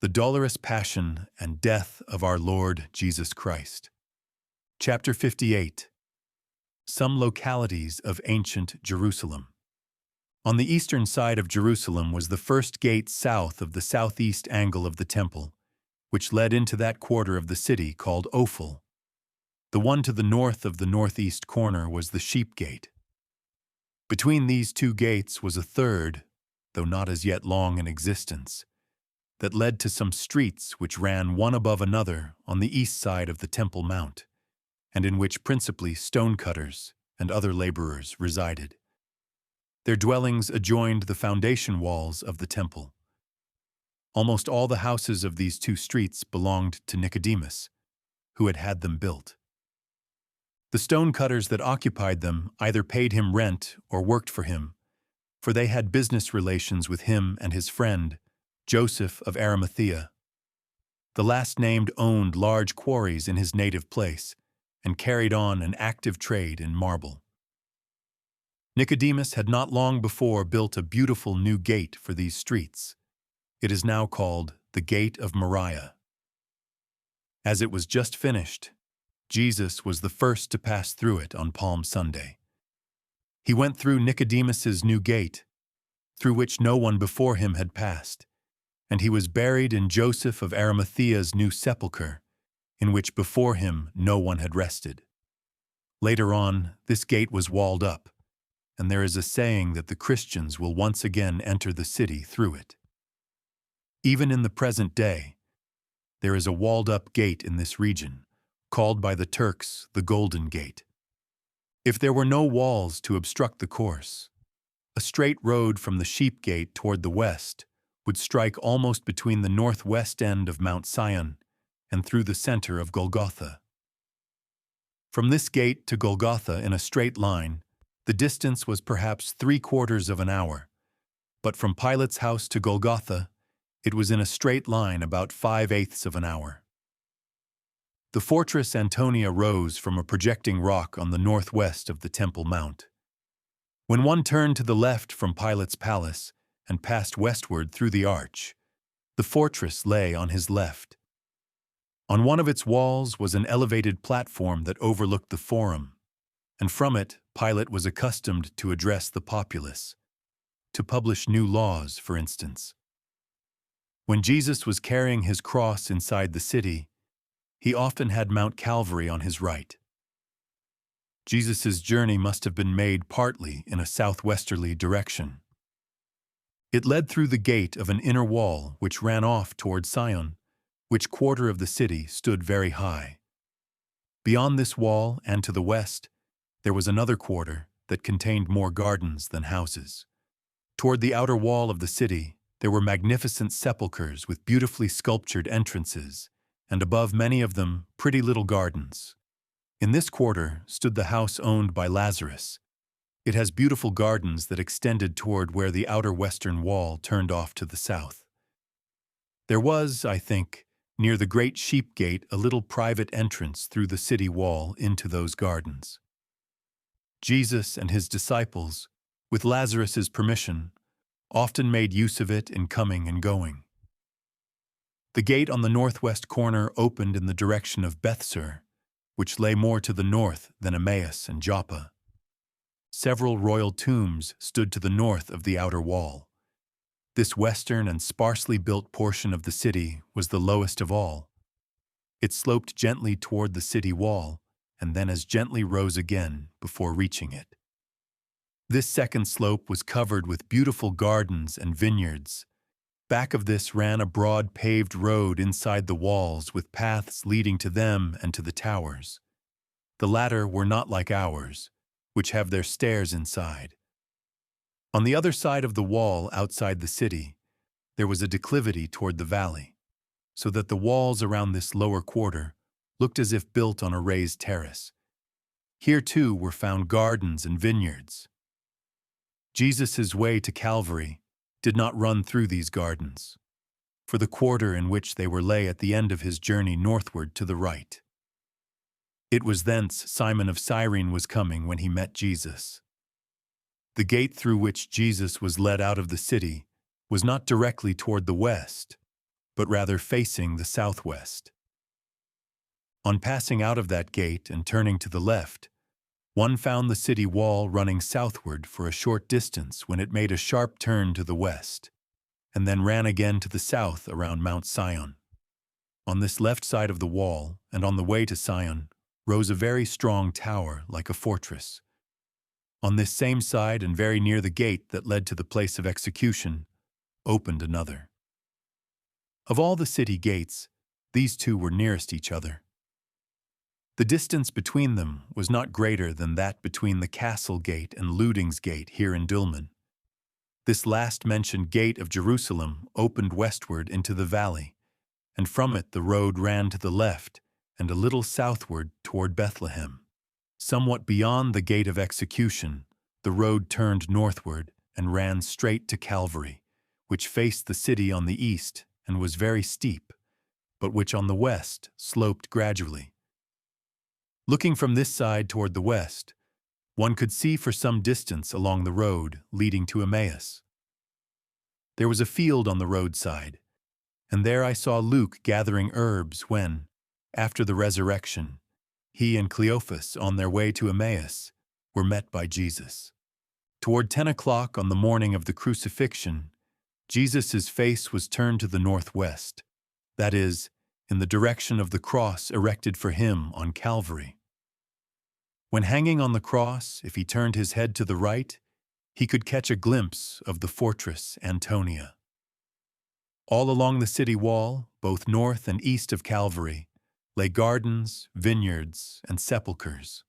The dolorous passion and death of our Lord Jesus Christ. Chapter 58. Some localities of ancient Jerusalem. On the eastern side of Jerusalem was the first gate south of the southeast angle of the temple, which led into that quarter of the city called Ophel. The one to the north of the northeast corner was the Sheep Gate. Between these two gates was a third, though not as yet long in existence, that led to some streets which ran one above another on the east side of the Temple Mount, and in which principally stonecutters and other laborers resided. Their dwellings adjoined the foundation walls of the temple. Almost all the houses of these two streets belonged to Nicodemus, who had had them built. The stonecutters that occupied them either paid him rent or worked for him, for they had business relations with him and his friend, Joseph of Arimathea. The last named owned large quarries in his native place and carried on an active trade in marble. Nicodemus had not long before built a beautiful new gate for these streets. It is now called the Gate of Moriah. As it was just finished, Jesus was the first to pass through it on Palm Sunday. He went through Nicodemus's new gate, through which no one before him had passed, and he was buried in Joseph of Arimathea's new sepulchre, in which before him no one had rested. Later on, this gate was walled up, and there is a saying that the Christians will once again enter the city through it. Even in the present day, there is a walled-up gate in this region, called by the Turks the Golden Gate. If there were no walls to obstruct the course, a straight road from the Sheep Gate toward the west would strike almost between the northwest end of Mount Sion and through the center of Golgotha. From this gate to Golgotha in a straight line, the distance was perhaps 3/4 of an hour, but from Pilate's house to Golgotha, it was in a straight line about 5/8 of an hour. The fortress Antonia rose from a projecting rock on the northwest of the Temple Mount. When one turned to the left from Pilate's palace and passed westward through the arch, the fortress lay on his left. On one of its walls was an elevated platform that overlooked the Forum, and from it Pilate was accustomed to address the populace, to publish new laws, for instance. When Jesus was carrying his cross inside the city, he often had Mount Calvary on his right. Jesus' journey must have been made partly in a southwesterly direction. It led through the gate of an inner wall which ran off toward Sion, which quarter of the city stood very high. Beyond this wall and to the west, there was another quarter that contained more gardens than houses. Toward the outer wall of the city, there were magnificent sepulchres with beautifully sculptured entrances, and above many of them, pretty little gardens. In this quarter stood the house owned by Lazarus. It has beautiful gardens that extended toward where the outer western wall turned off to the south. There was, I think, near the great Sheep Gate a little private entrance through the city wall into those gardens. Jesus and his disciples, with Lazarus's permission, often made use of it in coming and going. The gate on the northwest corner opened in the direction of Bethsur, which lay more to the north than Emmaus and Joppa. Several royal tombs stood to the north of the outer wall. This western and sparsely built portion of the city was the lowest of all. It sloped gently toward the city wall, and then as gently rose again before reaching it. This second slope was covered with beautiful gardens and vineyards. Back of this ran a broad paved road inside the walls with paths leading to them and to the towers. The latter were not like ours, which have their stairs inside. On the other side of the wall outside the city, there was a declivity toward the valley, so that the walls around this lower quarter looked as if built on a raised terrace. Here, too, were found gardens and vineyards. Jesus' way to Calvary did not run through these gardens, for the quarter in which they were lay at the end of his journey northward to the right. It was thence Simon of Cyrene was coming when he met Jesus. The gate through which Jesus was led out of the city was not directly toward the west, but rather facing the southwest. On passing out of that gate and turning to the left, one found the city wall running southward for a short distance when it made a sharp turn to the west, and then ran again to the south around Mount Sion. On this left side of the wall, and on the way to Sion, rose a very strong tower like a fortress. On this same side, and very near the gate that led to the place of execution, opened another. Of all the city gates, these two were nearest each other. The distance between them was not greater than that between the Castle Gate and Luding's Gate here in Dülmen. This last-mentioned gate of Jerusalem opened westward into the valley, and from it the road ran to the left and a little southward toward Bethlehem. Somewhat beyond the gate of execution, the road turned northward and ran straight to Calvary, which faced the city on the east and was very steep, but which on the west sloped gradually. Looking from this side toward the west, one could see for some distance along the road leading to Emmaus. There was a field on the roadside, and there I saw Luke gathering herbs when, after the resurrection, he and Cleophas, on their way to Emmaus, were met by Jesus. Toward 10 o'clock on the morning of the crucifixion, Jesus' face was turned to the northwest, that is, in the direction of the cross erected for him on Calvary. When hanging on the cross, if he turned his head to the right, he could catch a glimpse of the fortress Antonia. All along the city wall, both north and east of Calvary, lay gardens, vineyards, and sepulchres.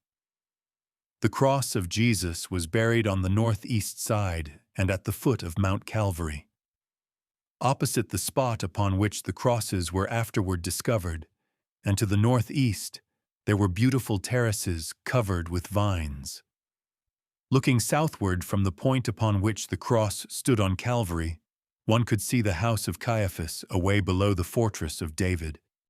The cross of Jesus was buried on the northeast side and at the foot of Mount Calvary. Opposite the spot upon which the crosses were afterward discovered, and to the northeast, there were beautiful terraces covered with vines. Looking southward from the point upon which the cross stood on Calvary, one could see the house of Caiaphas away below the fortress of David,